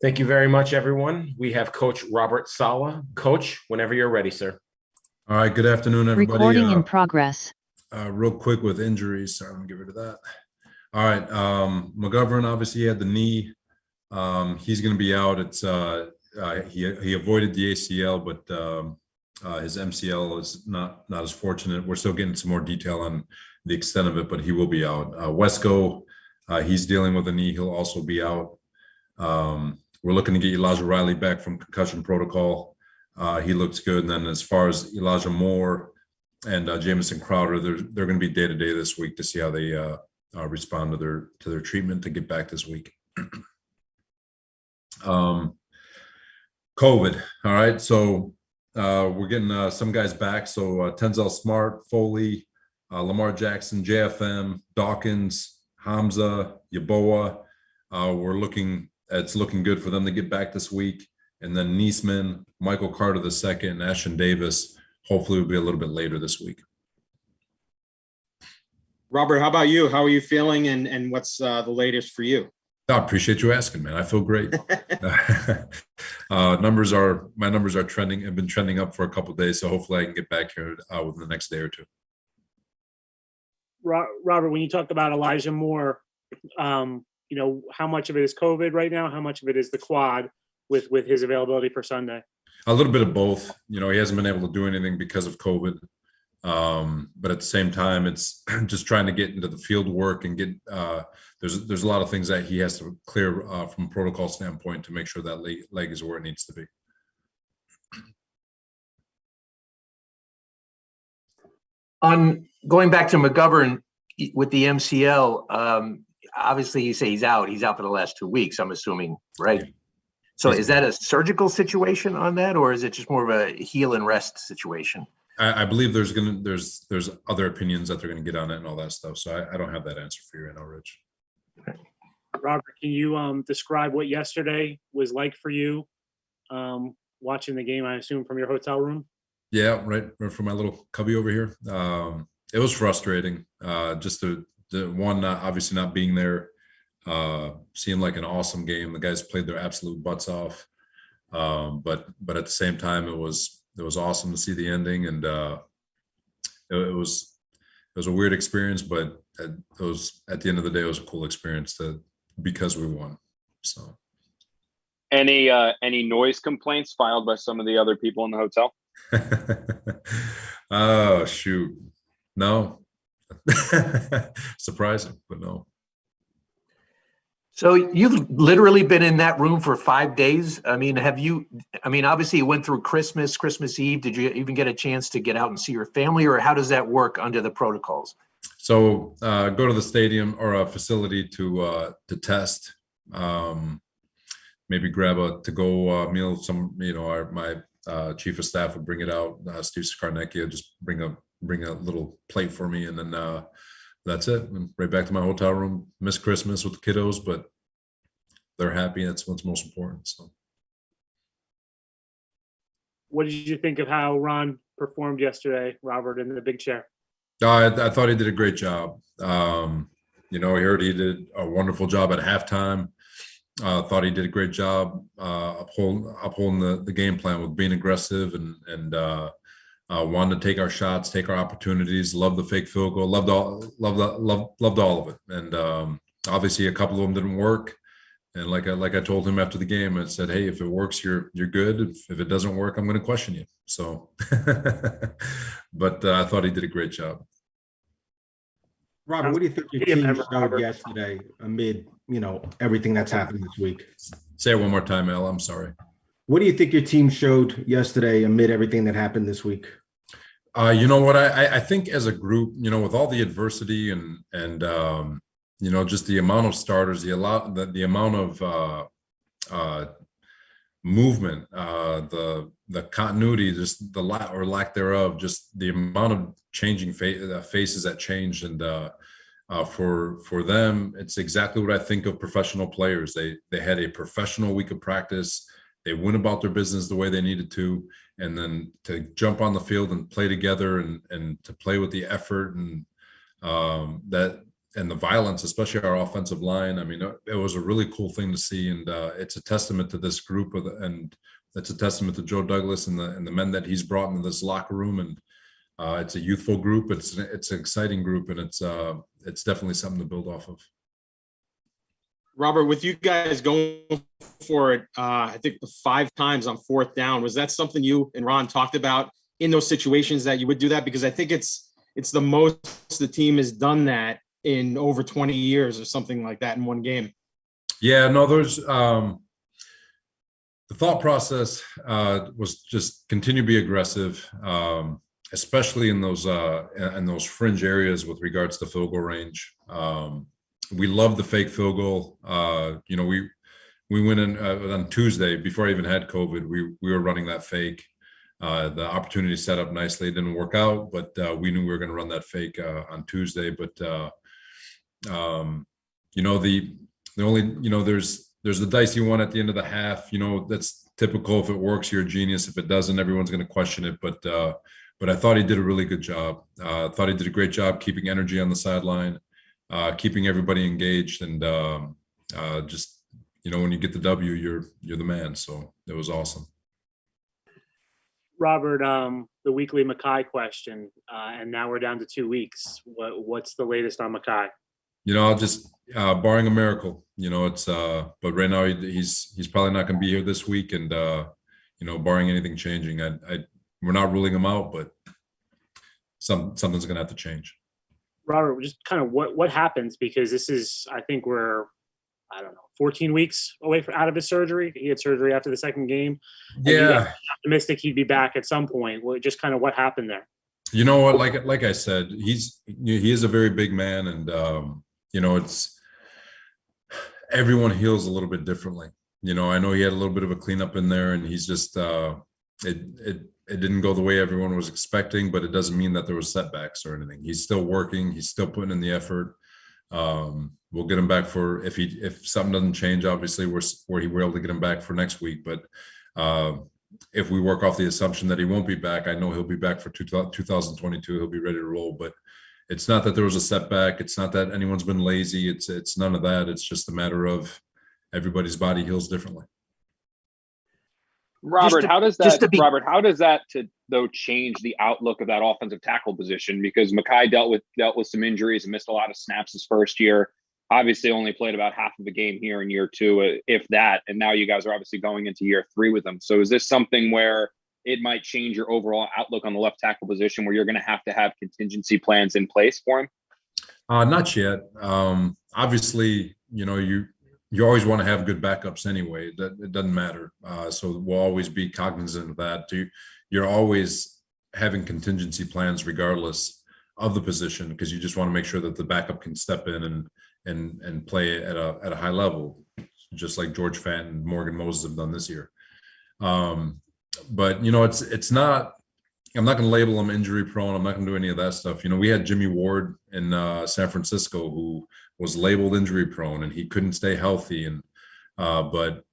Thank you very much, everyone. We have Coach Robert Saleh. Coach, whenever you're ready, sir. All right, good afternoon, everybody. Recording in progress. Real quick with injuries. Sorry, I'm gonna get rid of that. All right, McGovern obviously had the knee. He's going to be out. It's he avoided the ACL, but his MCL is not as fortunate. We're still getting some more detail on the extent of it, but he will be out. Wesco, he's dealing with a knee. He'll also be out. We're looking to get Elijah Riley back from concussion protocol. He looks good. And then as far as Elijah Moore and Jamison Crowder, they're going to be day-to-day this week to see how they respond to their treatment to get back this week. COVID. All right. So we're getting some guys back. So Tenzel Smart, Foley, Lamar Jackson, JFM, Dawkins, Hamza, Yaboa. It's looking good for them to get back this week. And then Niesman, Michael Carter II, and Ashton Davis, hopefully will be a little bit later this week. Robert, how about you? How are you feeling and what's the latest for you? I appreciate you asking, man. I feel great. My numbers are trending, have been trending up for a couple of days. So hopefully I can get back here within the next day or two. Robert, when you talked about Elijah Moore, how much of it is COVID right now? How much of it is the quad with his availability for Sunday? A little bit of both. He hasn't been able to do anything because of COVID. But at the same time, it's just trying to get into the field work and get there's a lot of things that he has to clear from a protocol standpoint to make sure that leg is where it needs to be. On going back to McGovern with the MCL, obviously you say he's out for the last 2 weeks, I'm assuming, right? So is that a surgical situation on that, or is it just more of a heal and rest situation? I believe there's other opinions that they're going to get on it and all that stuff. So I don't have that answer for you right now, Rich. Okay. Robert, can you describe what yesterday was like for you watching the game, I assume, from your hotel room? Yeah, right from my little cubby over here. It was frustrating. Just the one, obviously not being there, seemed like an awesome game. The guys played their absolute butts off. But at the same time, it was awesome to see the ending, and it was a weird experience, but at the end of the day, it was a cool experience because we won. So, any noise complaints filed by some of the other people in the hotel? Oh shoot, no. Surprising, but no. So you've literally been in that room for 5 days. Obviously you went through Christmas Eve. Did you even get a chance to get out and see your family, or how does that work under the protocols? So go to the stadium or a facility to test, maybe grab a to-go meal. My chief of staff would bring it out. Steve Skarnecki would just bring a little plate for me, and then that's it. And right back to my hotel room. Miss Christmas with the kiddos, but they're happy. That's what's most important. So, what did you think of how Ron performed yesterday, Robert, in the big chair? I thought he did a great job. I heard he did a wonderful job at halftime. Thought he did a great job upholding the game plan with being aggressive and wanted to take our shots, take our opportunities. Loved the fake field goal. Loved all of it. And obviously, a couple of them didn't work. And like I told him after the game, I said, "Hey, if it works, you're good. If it doesn't work, I'm going to question you." So, but I thought he did a great job. Robert, what do you think your team showed yesterday amid everything that's happened this week? Say it one more time, Al. I'm sorry. What do you think your team showed yesterday amid everything that happened this week? You know what? I think as a group, with all the adversity and just the amount of starters, the amount of movement, the continuity, just the lack thereof, just the amount of changing faces that changed, and for them, it's exactly what I think of professional players. They had a professional week of practice. They went about their business the way they needed to, and then to jump on the field and play together and to play with the effort and the violence, especially our offensive line. I mean, it was a really cool thing to see, and it's a testament to this group and it's a testament to Joe Douglas and the men that he's brought into this locker room. And it's a youthful group. It's an exciting group, and it's definitely something to build off of. Robert, with you guys going for it, I think 5 times on 4th down, was that something you and Ron talked about in those situations that you would do that? Because I think it's the most the team has done that in over 20 years or something like that in one game. Yeah, no, there's the thought process was just continue to be aggressive, especially in those fringe areas with regards to field goal range. We love the fake field goal. We went in on Tuesday before I even had COVID. We were running that fake. The opportunity set up nicely. It didn't work out, but we knew we were going to run that fake on Tuesday. But the only there's the dicey one at the end of the half. That's typical. If it works, you're a genius. If it doesn't, everyone's going to question it. But I thought he did a really good job. Thought he did a great job keeping energy on the sideline. Keeping everybody engaged, and just when you get the W, you're the man. So it was awesome. Robert, the weekly Mekhi question, and now we're down to 2 weeks. What's the latest on Mekhi? I'll just barring a miracle. It's but right now he's probably not going to be here this week, and barring anything changing, we're not ruling him out, but something's going to have to change. Robert, just kind of what happens, because this is, I think we're, 14 weeks away out of his surgery. He had surgery after the second game. Yeah. Optimistic he'd be back at some point. Just kind of what happened there? You know what? Like I said, he is a very big man, and it's everyone heals a little bit differently. I know he had a little bit of a cleanup in there, and he's just it didn't go the way everyone was expecting, but it doesn't mean that there was setbacks or anything. He's still working. He's still putting in the effort. We'll get him back for if something doesn't change. Obviously, we're able to get him back for next week. But if we work off the assumption that he won't be back, I know he'll be back for 2022. He'll be ready to roll. But it's not that there was a setback. It's not that anyone's been lazy. It's none of that. It's just a matter of everybody's body heals differently. Robert, how does that change the outlook of that offensive tackle position? Because Mekhi dealt with some injuries and missed a lot of snaps his first year. Obviously, only played about half of a game here in year 2, if that. And now you guys are obviously going into year 3 with him. So is this something where it might change your overall outlook on the left tackle position, where you're going to have contingency plans in place for him? Not yet. Obviously, you always want to have good backups anyway. That it doesn't matter. So we'll always be cognizant of that. You're always having contingency plans regardless of the position, because you just want to make sure that the backup can step in and play at a high level, just like George Fant and Morgan Moses have done this year. But it's not. I'm not going to label him injury prone. I'm not going to do any of that stuff. We had Jimmy Ward in San Francisco who was labeled injury prone, and he couldn't stay healthy. And but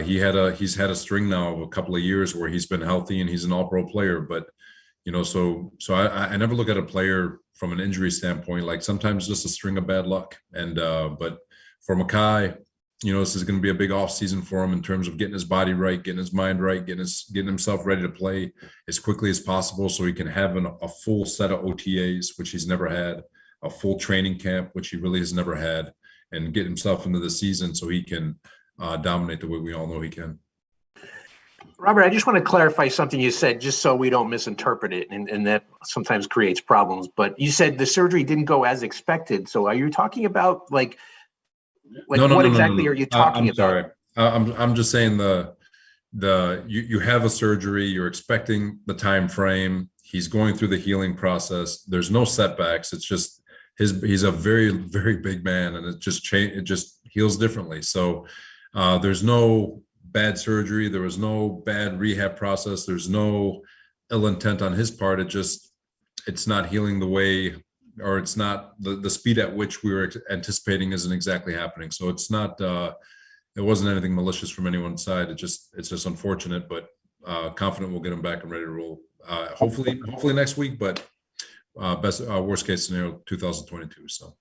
he's had a string now of a couple of years where he's been healthy and he's an all-pro player. But so I never look at a player from an injury standpoint. Like sometimes just a string of bad luck. And but for Mekhi, this is going to be a big off season for him in terms of getting his body right, getting his mind right, getting himself ready to play as quickly as possible, so he can have a full set of OTAs, which he's never had, a full training camp, which he really has never had, and get himself into the season so he can dominate the way we all know he can. Robert, I just want to clarify something you said, just so we don't misinterpret it, and that sometimes creates problems. But you said the surgery didn't go as expected. So are you talking about what exactly are you talking about? Sorry. I'm just saying you have a surgery, you're expecting the time frame. He's going through the healing process. There's no setbacks. It's just he's a very, very big man, and it just heals differently. So there's no bad surgery. There was no bad rehab process. There's no ill intent on his part. It's not healing the way, or it's not the speed at which we were anticipating isn't exactly happening. So it's not, it wasn't anything malicious from anyone's side. It's just unfortunate, but confident we'll get him back and ready to roll. Hopefully next week, but worst case scenario, 2022. So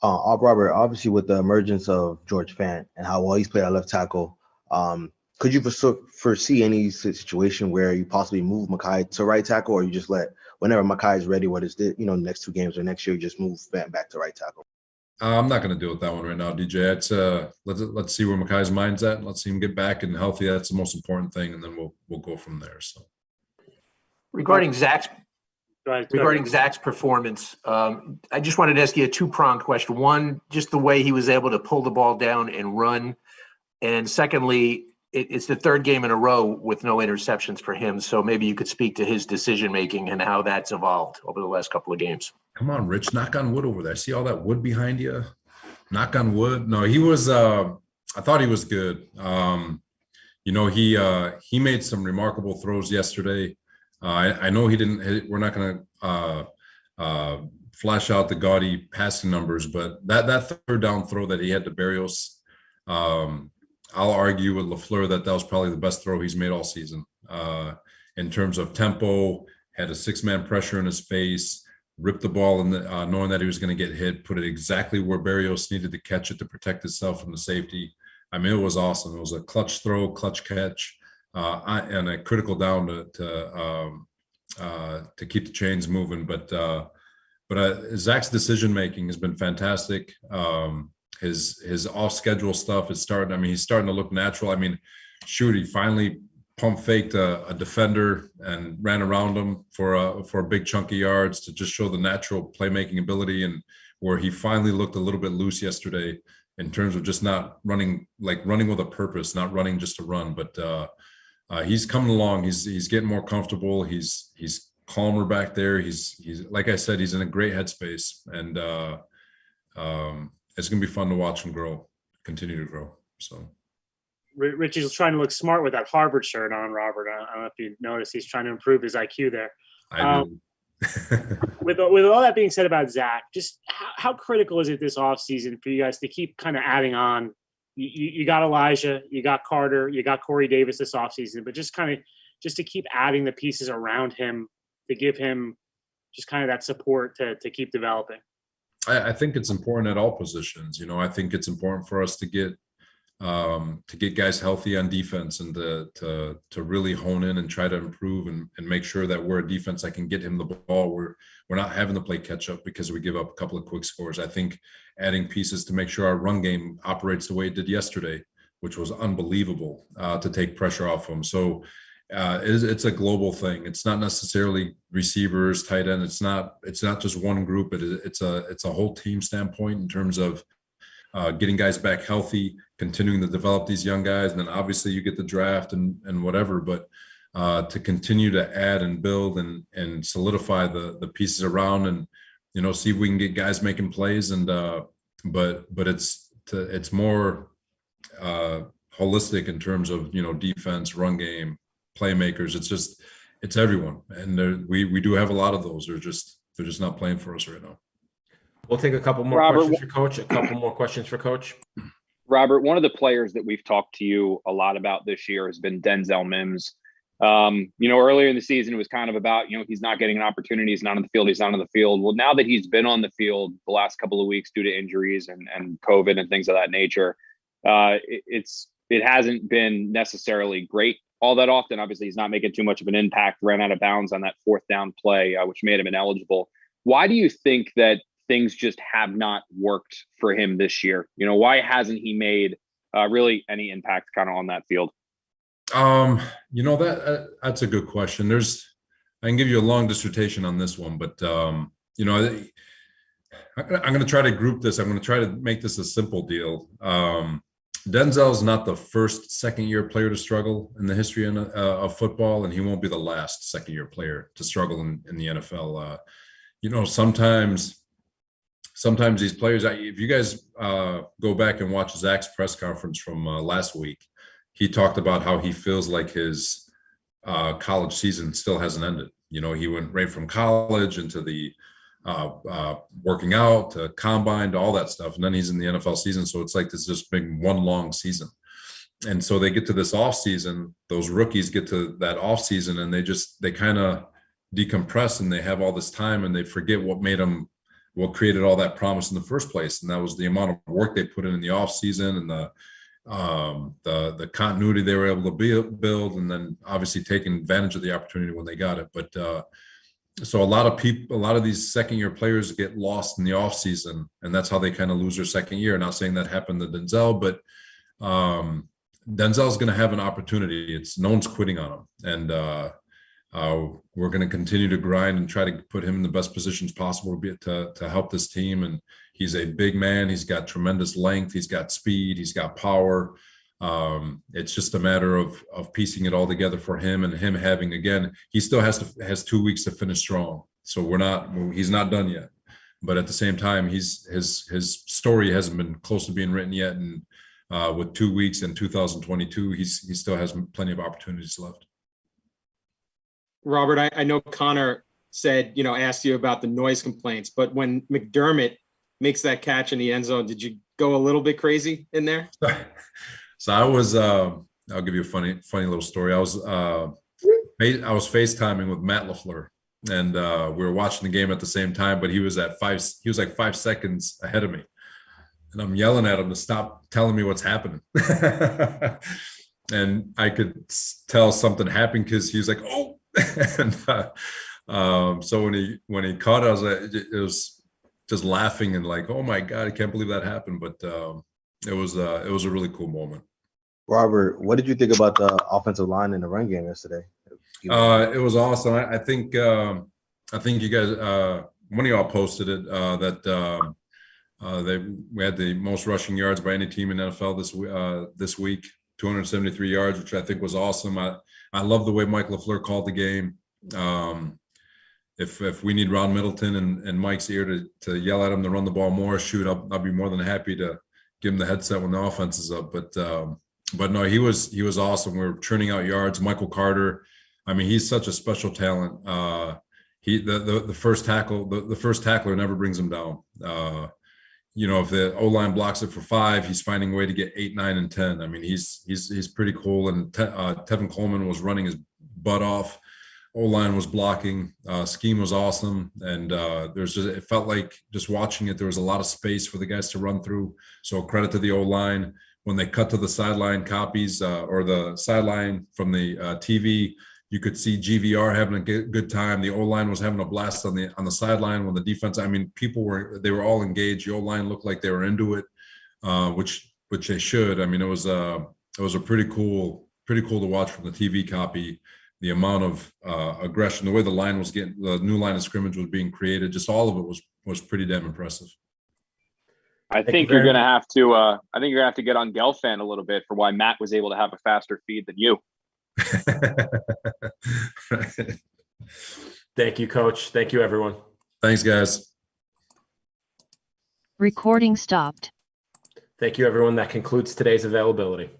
Robert, obviously with the emergence of George Fant and how well he's played at left tackle, could you foresee any situation where you possibly move Mekhi to right tackle, or you just let whenever Mekhi is ready, whether it's next 2 games or next year, you just move Fant back to right tackle? I'm not going to deal with that one right now, DJ. It's let's see where Mekhi's mind's at. Let's see him get back and healthy. That's the most important thing, and then we'll go from there. So Regarding Zach's performance, I just wanted to ask you a two-pronged question. One, just the way he was able to pull the ball down and run, and secondly, it's the 3rd game in a row with no interceptions for him. So maybe you could speak to his decision-making and how that's evolved over the last couple of games. come on, Rich, knock on wood over there. See all that wood behind you? Knock on wood. No, he was. I thought he was good. He made some remarkable throws yesterday. I know he didn't. We're not going to flash out the gaudy passing numbers, but that 3rd down throw that he had to Berrios. I'll argue with LaFleur that was probably the best throw he's made all season. In terms of tempo, had a 6-man pressure in his face, ripped the ball, and knowing that he was going to get hit, put it exactly where Berrios needed to catch it to protect himself from the safety. I mean, it was awesome. It was a clutch throw, clutch catch, and a critical down to keep the chains moving. But Zach's decision making has been fantastic. His off schedule stuff is starting. I mean, he's starting to look natural. I mean, shoot, he finally pump faked a defender and ran around him for a big chunk of yards to just show the natural playmaking ability, and where he finally looked a little bit loose yesterday in terms of just not running with a purpose, not running just to run. But he's coming along. He's getting more comfortable. He's calmer back there. He's like I said, he's in a great headspace, and it's going to be fun to watch him continue to grow. So Richie's trying to look smart with that Harvard shirt on, Robert. I don't know if you noticed, he's trying to improve his IQ there. With all that being said about Zach, just how critical is it this offseason for you guys to keep kind of adding on? You got Elijah, you got Carter, you got Corey Davis this offseason, but just to keep adding the pieces around him to give him just kind of that support to keep developing. I think it's important at all positions. I think it's important for us to get guys healthy on defense and to really hone in and try to improve and make sure that we're a defense that can get him the ball. We're not having to play catch up because we give up a couple of quick scores. I think adding pieces to make sure our run game operates the way it did yesterday, which was unbelievable, to take pressure off them. So it's a global thing. It's not necessarily receivers, tight end. It's not just one group. It's a whole team standpoint in terms of getting guys back healthy, continuing to develop these young guys, and then obviously you get the draft and whatever. But to continue to add and build and solidify the pieces around, and see if we can get guys making plays. And but it's more holistic in terms of defense, run game, playmakers. It's everyone, and we do have a lot of those. They're just not playing for us right now. We'll take a couple more questions for Coach. A couple more questions for Coach. Robert, one of the players that we've talked to you a lot about this year has been Denzel Mims. Earlier in the season, it was kind of about, he's not getting an opportunity. He's not on the field. He's not on the field. Well, now that he's been on the field the last couple of weeks due to injuries and COVID and things of that nature, it hasn't been necessarily great all that often. Obviously, he's not making too much of an impact, ran out of bounds on that 4th down play, which made him ineligible. Why do you think that things just have not worked for him this year? Why hasn't he made really any impact kind of on that field? That's a good question. I can give you a long dissertation on this one, but I'm going to try to group this. I'm going to try to make this a simple deal. Denzel's not the first second-year player to struggle in the history of football, and he won't be the last second-year player to struggle in the NFL. Sometimes these players, if you guys go back and watch Zach's press conference from last week, he talked about how he feels like his college season still hasn't ended. He went right from college into the working out to combine to all that stuff, and then he's in the NFL season. So it's like this just been one long season. And so they get to this off season, those rookies get to that off season, and they kind of decompress, and they have all this time, and they forget what made them what created all that promise in the first place. And that was the amount of work they put in the offseason and the continuity they were able to build, and then obviously taking advantage of the opportunity when they got it. But so a lot of these second-year players get lost in the offseason, and that's how they kind of lose their second year. Not saying that happened to Denzel, but Denzel's going to have an opportunity. No one's quitting on him, and we're going to continue to grind and try to put him in the best positions possible to help this team. And he's a big man. He's got tremendous length. He's got speed. He's got power. It's just a matter of piecing it all together for him, and him having, again, he still has 2 weeks to finish strong. So he's not done yet, but at the same time, his story hasn't been close to being written yet. And with 2 weeks in 2022, he still has plenty of opportunities left. Robert, I know Connor said, asked you about the noise complaints, but when McDermott makes that catch in the end zone, did you go a little bit crazy in there? So I was, I'll give you a funny little story. I was FaceTiming with Matt LaFleur, and we were watching the game at the same time, but he was like 5 seconds ahead of me. And I'm yelling at him to stop telling me what's happening. And I could tell something happened because he was like, oh, and so when he caught it, it was just laughing and like, oh my God, I can't believe that happened. But it was a really cool moment. Robert, what did you think about the offensive line in the run game yesterday? It was awesome. I think you guys, one of y'all posted it that we had the most rushing yards by any team in NFL this week, 273 yards, which I think was awesome. I love the way Mike LaFleur called the game. If we need Ron Middleton and Mike's ear to yell at him to run the ball more, shoot, I'll be more than happy to give him the headset when the offense is up. But no, he was awesome. We were churning out yards. Michael Carter, I mean, he's such a special talent. The first tackler never brings him down. If the O-line blocks it for 5, he's finding a way to get 8, 9, and 10. I mean, he's pretty cool. And Tevin Coleman was running his butt off. O-line was blocking. Scheme was awesome. And it felt like just watching it, there was a lot of space for the guys to run through. So credit to the O-line. When they cut to the sideline copies or the sideline from the TV, you could see GVR having a good time. The O-line was having a blast on the sideline. When the defense, I mean, they were all engaged. The O-line looked like they were into it, which they should. I mean, it was a pretty cool to watch from the TV copy. The amount of aggression, the way the new line of scrimmage was being created, just all of it was pretty damn impressive. I think you're going to have to get on Gelfand a little bit for why Matt was able to have a faster feed than you. Thank you, Coach. Thank you, everyone. Thanks, guys. Recording stopped. Thank you, everyone. That concludes today's availability.